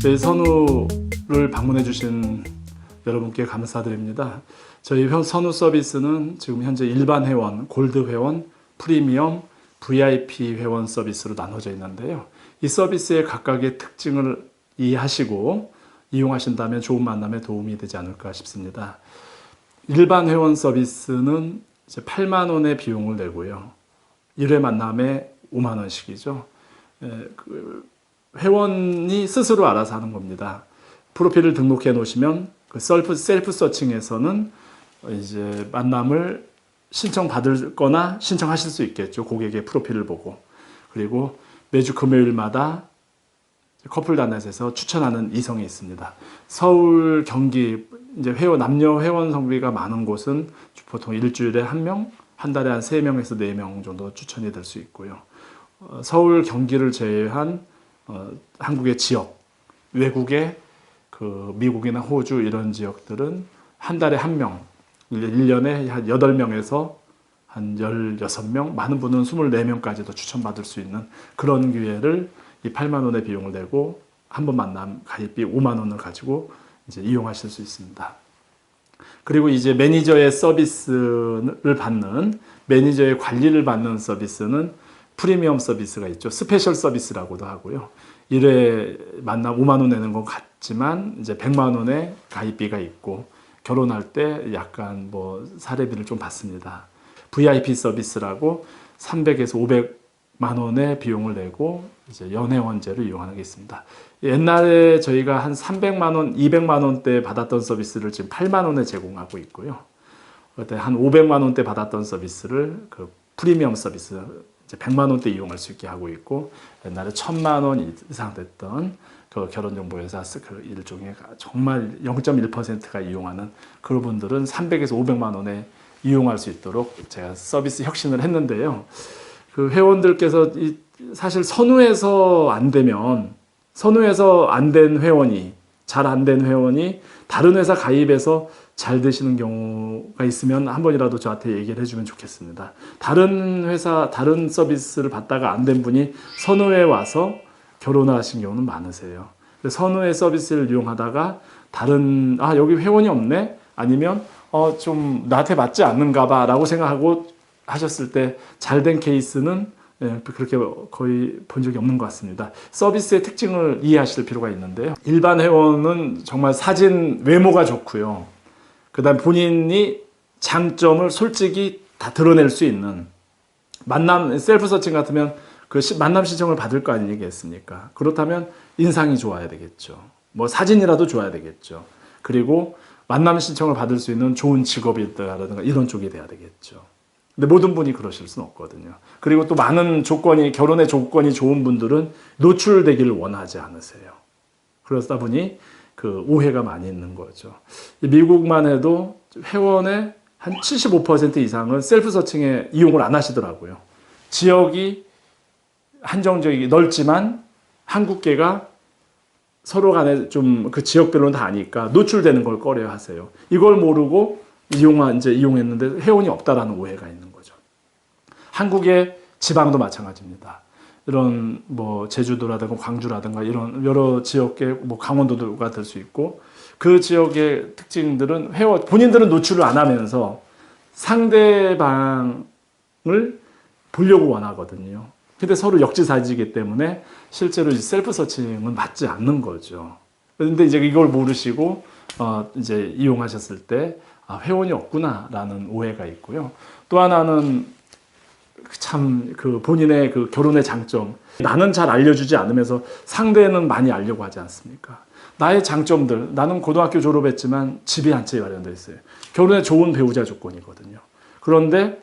저희 선우를 방문해 주신 여러분께 감사드립니다. 저희 선우 서비스는 지금 현재 일반 회원, 골드 회원, 프리미엄, VIP 회원 서비스로 나눠져 있는데요. 이 서비스의 각각의 특징을 이해하시고 이용하신다면 좋은 만남에 도움이 되지 않을까 싶습니다. 일반 회원 서비스는 이제 8만 원의 비용을 내고요. 1회 만남에 5만 원씩이죠. 회원이 스스로 알아서 하는 겁니다. 프로필을 등록해 놓으시면 그 셀프 서칭에서는 이제 만남을 신청받을 거나 신청하실 수 있겠죠. 고객의 프로필을 보고. 그리고 매주 금요일마다 커플단넷에서 추천하는 이성이 있습니다. 서울, 경기, 이제 남녀 회원 성비가 많은 곳은 보통 일주일에 1명, 한 달에 한 3명에서 4명 정도 추천이 될 수 있고요. 서울, 경기를 제외한 한국의 지역, 외국의 그 미국이나 호주 이런 지역들은 한 달에 1명, 1년에 한 8명에서 한 16명, 많은 분은 24명까지도 추천받을 수 있는 그런 기회를 이 8만 원의 비용을 내고 한 번 만남 가입비 5만 원을 가지고 이제 이용하실 수 있습니다. 그리고 이제 매니저의 서비스를 받는, 매니저의 관리를 받는 서비스는 프리미엄 서비스가 있죠. 스페셜 서비스라고도 하고요. 1회 만남 5만 원 내는 건 같지만 이제 100만 원의 가입비가 있고 결혼할 때 약간 뭐 사례비를 좀 받습니다. VIP 서비스라고 300에서 500만 원의 비용을 내고 이제 연애원제를 이용하는 게 있습니다. 옛날에 저희가 한 300만 원, 200만 원대 받았던 서비스를 지금 8만 원에 제공하고 있고요. 그때 한 500만 원대 받았던 서비스를 그 프리미엄 서비스 이제 100만 원대 이용할 수 있게 하고 있고, 옛날에 1000만 원 이상 됐던 그 결혼정보회사 그 일종의 정말 0.1%가 이용하는 그런 분들은 300에서 500만 원에 이용할 수 있도록 제가 서비스 혁신을 했는데요. 그 회원들께서 사실 선후에서 안 되면, 선후에서 안 된 회원이, 잘 안 된 회원이 다른 회사 가입해서 잘 되시는 경우가 있으면 한 번이라도 저한테 얘기를 해주면 좋겠습니다. 다른 회사, 다른 서비스를 받다가 안 된 분이 선후에 와서 결혼하신 경우는 많으세요. 선후의 서비스를 이용하다가 다른, 여기 회원이 없네? 아니면 좀 나한테 맞지 않는가 봐 라고 생각하고 하셨을 때 잘 된 케이스는 그렇게 거의 본 적이 없는 것 같습니다. 서비스의 특징을 이해하실 필요가 있는데요. 일반 회원은 정말 사진 외모가 좋고요. 그 다음 본인이 장점을 솔직히 다 드러낼 수 있는, 만남 셀프 서칭 같으면 그 만남 신청을 받을 거 아니겠습니까? 그렇다면 인상이 좋아야 되겠죠. 뭐 사진이라도 좋아야 되겠죠. 그리고 만남 신청을 받을 수 있는 좋은 직업이라든가 이런 쪽이 돼야 되겠죠. 근데 모든 분이 그러실 수는 없거든요. 그리고 또 많은 조건이, 결혼의 조건이 좋은 분들은 노출되기를 원하지 않으세요. 그러다 보니 그 오해가 많이 있는 거죠. 미국만 해도 회원의 한 75% 이상은 셀프 서칭에 이용을 안 하시더라고요. 지역이 한정적이게 넓지만 한국계가 서로 간에 좀 그 지역별로는 다 아니까 노출되는 걸 꺼려 하세요. 이걸 모르고 이용했는데 회원이 없다라는 오해가 있는 거죠. 한국의 지방도 마찬가지입니다. 이런 뭐 제주도라든가 광주라든가 이런 여러 지역의 뭐 강원도가 될 수 있고, 그 지역의 특징들은 본인들은 노출을 안 하면서 상대방을 보려고 원하거든요. 근데 서로 역지사지이기 때문에 실제로 셀프 서칭은 맞지 않는 거죠. 그런데 이제 이걸 모르시고 이제 이용하셨을 때 회원이 없구나라는 오해가 있고요. 또 하나는 참 그 본인의 그 결혼의 장점, 나는 잘 알려주지 않으면서 상대는 많이 알려고 하지 않습니까? 나의 장점들, 나는 고등학교 졸업했지만 집이 한 채 마련되어 있어요. 결혼에 좋은 배우자 조건이거든요. 그런데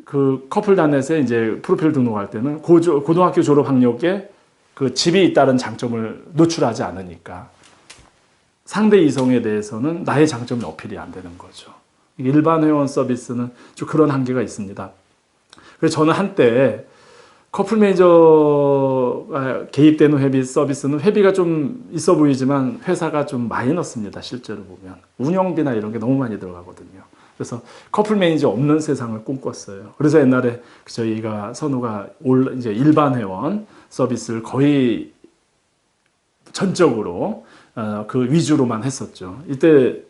그 커플단넷에 이제 프로필 등록할 때는 고등학교 졸업 학력에 그 집이 있다는 장점을 노출하지 않으니까 상대 이성에 대해서는 나의 장점이 어필이 안 되는 거죠. 일반 회원 서비스는 좀 그런 한계가 있습니다. 그래서 저는 한때 커플 매니저가 개입되는 회비 서비스는 회비가 좀 있어 보이지만 회사가 좀 마이너스입니다. 실제로 보면 운영비나 이런 게 너무 많이 들어가거든요. 그래서 커플 매니저 없는 세상을 꿈꿨어요. 그래서 옛날에 저희가 선우가 이제 일반 회원 서비스를 거의 전적으로 그 위주로만 했었죠. 이때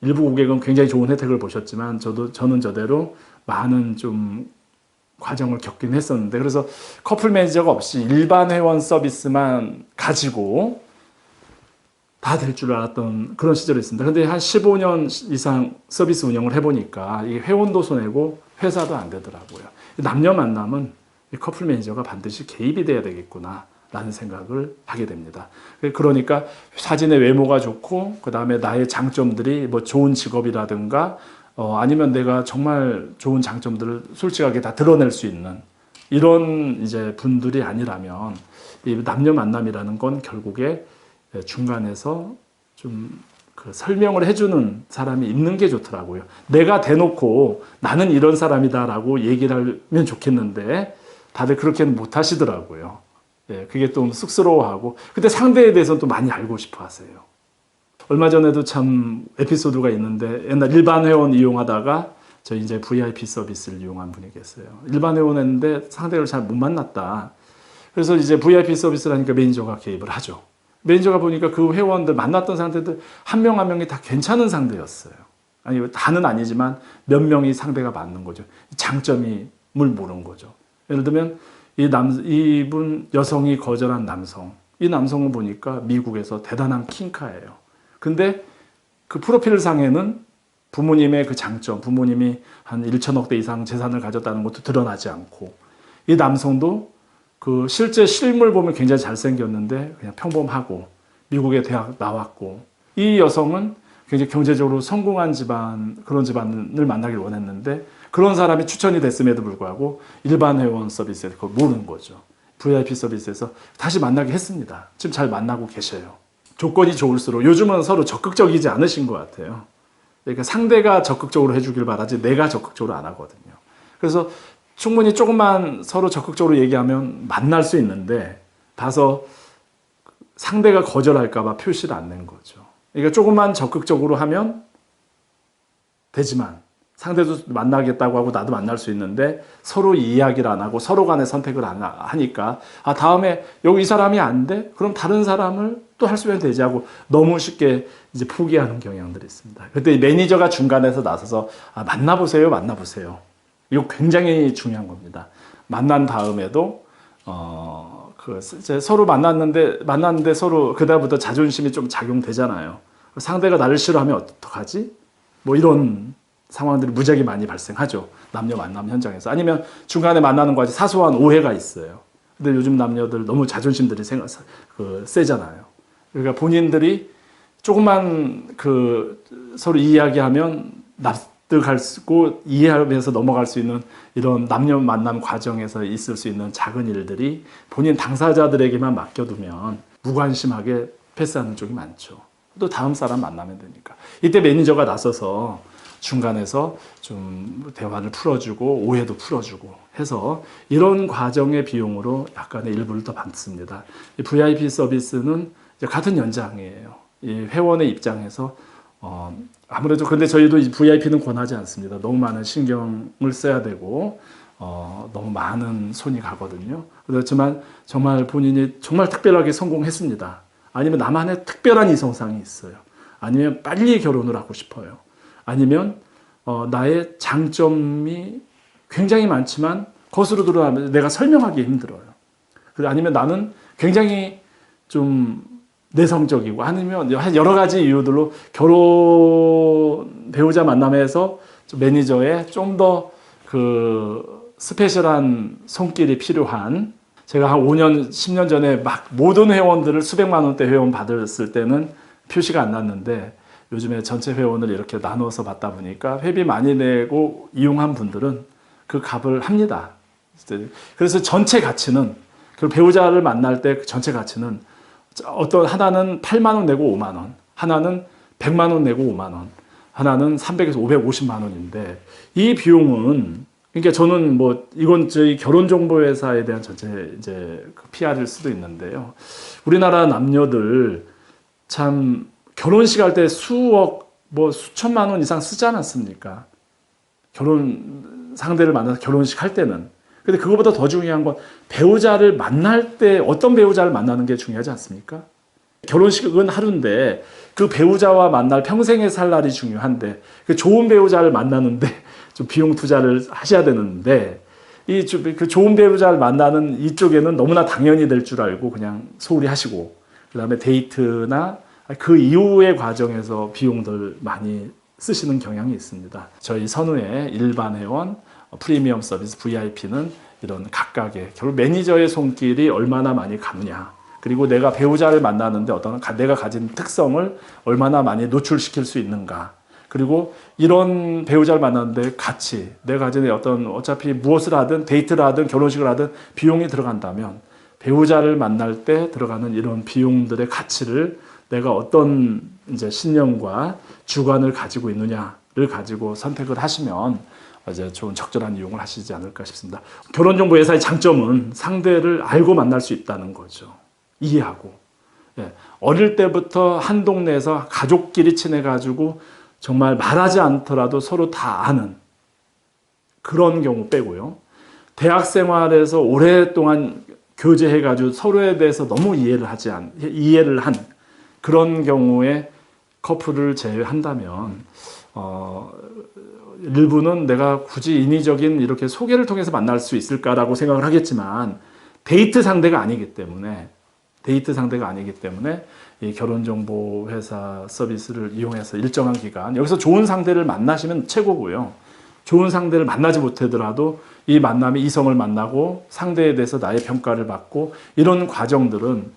일부 고객은 굉장히 좋은 혜택을 보셨지만 저는 저대로 많은 좀 과정을 겪긴 했었는데, 그래서 커플 매니저가 없이 일반 회원 서비스만 가지고 다 될 줄 알았던 그런 시절이 있습니다. 근데 한 15년 이상 서비스 운영을 해보니까 이 회원도 손해고 회사도 안 되더라고요. 남녀 만남은 이 커플 매니저가 반드시 개입이 돼야 되겠구나 라는 생각을 하게 됩니다. 그러니까 사진의 외모가 좋고, 그 다음에 나의 장점들이 뭐 좋은 직업이라든가 아니면 내가 정말 좋은 장점들을 솔직하게 다 드러낼 수 있는 이런 이제 분들이 아니라면 이 남녀 만남이라는 건 결국에 중간에서 좀 그 설명을 해주는 사람이 있는 게 좋더라고요. 내가 대놓고 나는 이런 사람이다라고 얘기를 하면 좋겠는데 다들 그렇게는 못 하시더라고요. 예, 그게 좀 쑥스러워하고, 근데 상대에 대해서는 또 많이 알고 싶어 하세요. 얼마 전에도 참 에피소드가 있는데, 옛날 일반 회원 이용하다가 저 이제 VIP 서비스를 이용한 분이 계세요. 일반 회원 했는데 상대를 잘 못 만났다. 그래서 이제 VIP 서비스라니까 매니저가 개입을 하죠. 매니저가 보니까 그 회원들 만났던 상대들 한 명 한 명이 다 괜찮은 상대였어요. 아니 다는 아니지만 몇 명이 상대가 맞는 거죠. 장점이 모르는 거죠. 예를 들면 이분 여성이 거절한 남성, 이 남성은 보니까 미국에서 대단한 킹카예요. 근데 그 프로필 상에는 부모님의 그 장점, 부모님이 한 1천억 대 이상 재산을 가졌다는 것도 드러나지 않고, 이 남성도 그 실제 실물 보면 굉장히 잘생겼는데 그냥 평범하고 미국의 대학 나왔고, 이 여성은 굉장히 경제적으로 성공한 집안, 그런 집안을 만나길 원했는데 그런 사람이 추천이 됐음에도 불구하고 일반 회원 서비스에서 그걸 모르는 거죠. VIP 서비스에서 다시 만나게 했습니다. 지금 잘 만나고 계셔요. 조건이 좋을수록 요즘은 서로 적극적이지 않으신 것 같아요. 그러니까 상대가 적극적으로 해주길 바라지 내가 적극적으로 안 하거든요. 그래서 충분히 조금만 서로 적극적으로 얘기하면 만날 수 있는데 봐서 상대가 거절할까 봐 표시를 안 낸 거죠. 그러니까 조금만 적극적으로 하면 되지만 상대도 만나겠다고 하고 나도 만날 수 있는데 서로 이야기를 안 하고 서로 간의 선택을 안 하니까 다음에 여기 이 사람이 안 돼? 그럼 다른 사람을 또 할 수 있으면 되지 하고 너무 쉽게 이제 포기하는 경향들이 있습니다. 그때 매니저가 중간에서 나서서 만나보세요, 만나보세요. 이거 굉장히 중요한 겁니다. 만난 다음에도 이제 서로 만났는데 서로 그다음부터 자존심이 좀 작용되잖아요. 상대가 나를 싫어하면 어떡하지? 뭐 이런 상황들이 무지하게 많이 발생하죠. 남녀 만남 현장에서. 아니면 중간에 만나는 거 아주 사소한 오해가 있어요. 근데 요즘 남녀들 너무 자존심들이 세잖아요. 그러니까 본인들이 조금만 서로 이야기하면 납득하고 이해하면서 넘어갈 수 있는 이런 남녀 만남 과정에서 있을 수 있는 작은 일들이 본인 당사자들에게만 맡겨두면 무관심하게 패스하는 쪽이 많죠. 또 다음 사람 만나면 되니까. 이때 매니저가 나서서 중간에서 좀 대화를 풀어주고 오해도 풀어주고 해서 이런 과정의 비용으로 약간의 일부를 더 받습니다. 이 VIP 서비스는 이제 같은 연장이에요. 이 회원의 입장에서 아무래도 근데 저희도 이 VIP는 권하지 않습니다. 너무 많은 신경을 써야 되고 너무 많은 손이 가거든요. 그렇지만 정말 본인이 정말 특별하게 성공했습니다. 아니면 나만의 특별한 이성상이 있어요. 아니면 빨리 결혼을 하고 싶어요. 아니면 나의 장점이 굉장히 많지만 거스로 드러나면 내가 설명하기 힘들어요. 아니면 나는 굉장히 좀 내성적이고, 아니면 여러 가지 이유들로 결혼 배우자 만남에서 매니저의 좀 더 스페셜한 손길이 필요한, 제가 한 5년, 10년 전에 막 모든 회원들을 수백만 원대 회원 받았을 때는 표시가 안 났는데 요즘에 전체 회원을 이렇게 나눠서 받다 보니까 회비 많이 내고 이용한 분들은 그 값을 합니다. 그래서 전체 가치는, 그 배우자를 만날 때 전체 가치는 하나는 8만 원 내고 5만 원, 하나는 100만 원 내고 5만 원, 하나는 300에서 550만 원인데 이 비용은, 그러니까 저는 이건 저희 결혼정보회사에 대한 전체 이제 PR일 수도 있는데요. 우리나라 남녀들 참 결혼식 할 때 수억, 수천만 원 이상 쓰지 않았습니까? 결혼 상대를 만나서 결혼식 할 때는. 근데 그거보다 더 중요한 건 배우자를 만날 때 어떤 배우자를 만나는 게 중요하지 않습니까? 결혼식은 하루인데 그 배우자와 만날 평생에 살 날이 중요한데 그 좋은 배우자를 만나는데 좀 비용 투자를 하셔야 되는데 그 좋은 배우자를 만나는 이쪽에는 너무나 당연히 될 줄 알고 그냥 소홀히 하시고 그다음에 데이트나 그 이후의 과정에서 비용들 많이 쓰시는 경향이 있습니다. 저희 선후의 일반 회원, 프리미엄 서비스, VIP는 이런 각각의 결국 매니저의 손길이 얼마나 많이 가느냐 그리고 내가 배우자를 만나는데 내가 가진 특성을 얼마나 많이 노출시킬 수 있는가 그리고 이런 배우자를 만났는데 같이 내가 가진 어차피 무엇을 하든 데이트를 하든 결혼식을 하든 비용이 들어간다면 배우자를 만날 때 들어가는 이런 비용들의 가치를 내가 어떤 이제 신념과 주관을 가지고 있느냐를 가지고 선택을 하시면 이제 좋은 적절한 이용을 하시지 않을까 싶습니다. 결혼정보회사의 장점은 상대를 알고 만날 수 있다는 거죠. 이해하고. 예. 어릴 때부터 한 동네에서 가족끼리 친해가지고 정말 말하지 않더라도 서로 다 아는 그런 경우 빼고요. 대학 생활에서 오랫동안 교제해가지고 서로에 대해서 너무 이해를 한 그런 경우에 커플을 제외한다면 일부는 내가 굳이 인위적인 이렇게 소개를 통해서 만날 수 있을까라고 생각을 하겠지만 데이트 상대가 아니기 때문에 이 결혼정보회사 서비스를 이용해서 일정한 기간 여기서 좋은 상대를 만나시면 최고고요. 좋은 상대를 만나지 못하더라도 이 만남이 이성을 만나고 상대에 대해서 나의 평가를 받고 이런 과정들은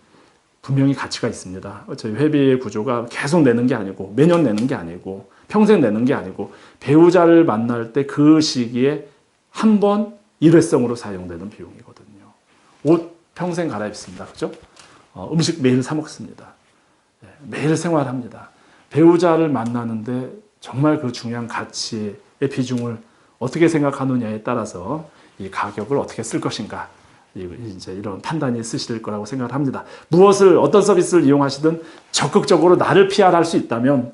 분명히 가치가 있습니다. 저희 회비의 구조가 계속 내는 게 아니고 매년 내는 게 아니고 평생 내는 게 아니고 배우자를 만날 때 그 시기에 한 번 일회성으로 사용되는 비용이거든요. 옷 평생 갈아입습니다. 그죠? 음식 매일 사 먹습니다. 매일 생활합니다. 배우자를 만나는데 정말 그 중요한 가치의 비중을 어떻게 생각하느냐에 따라서 이 가격을 어떻게 쓸 것인가 이제 이런 판단이 있으실 거라고 생각을 합니다. 어떤 서비스를 이용하시든 적극적으로 나를 PR할 수 있다면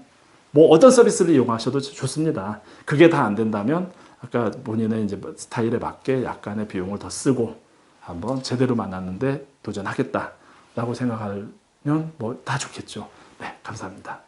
뭐 어떤 서비스를 이용하셔도 좋습니다. 그게 다 안 된다면 아까 본인의 이제 스타일에 맞게 약간의 비용을 더 쓰고 한번 제대로 만났는데 도전하겠다라고 생각하면 뭐 다 좋겠죠. 네, 감사합니다.